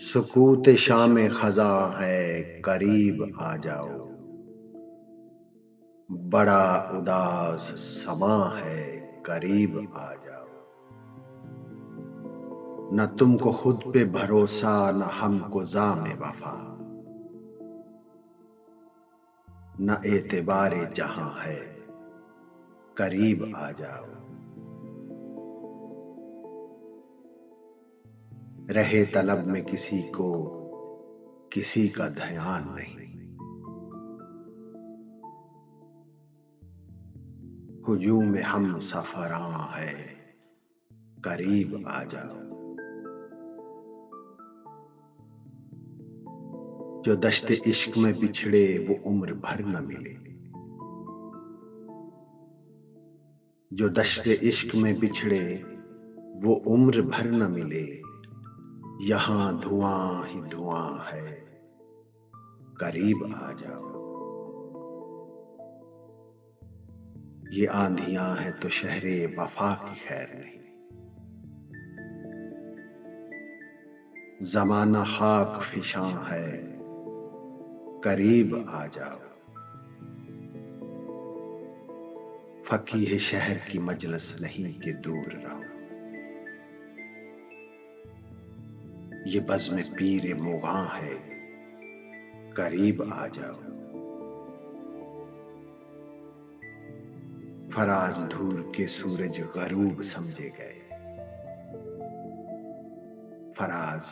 सुकूत शाम खजा है, करीब आ जाओ। बड़ा उदास समा है, करीब आ जाओ। न तुमको खुद पे भरोसा, न हमको जामे वफा, न एतबारे जहां है, करीब आ जाओ। रहे तलब में किसी को किसी का ध्यान नहीं, हुजूम में हम सफरां है, करीब आ जाओ। जो दश्ते इश्क में बिछड़े वो उम्र भर न मिले, जो दश्ते इश्क में बिछड़े वो उम्र भर न मिले। यहां धुआं ही धुआं है, करीब आ जाओ। ये आंधियां हैं तो शहरे वफा की खैर नहीं, जमाना खाक फिशां है, करीब आ जाओ। फकीह शहर की मजलिस नहीं कि दूर रहो, ये बज़्म पीर मुग़ां है, करीब आ जाओ। फराज दूर के सूरज गरूब समझे गए, फराज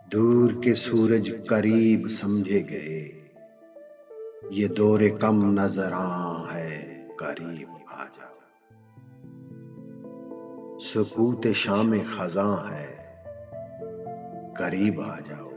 दूर के सूरज करीब समझे गए। ये दौरे कम नजरां है, करीब आ जाओ। सुकूत शाम खज़ां है, करीब आ जाओ।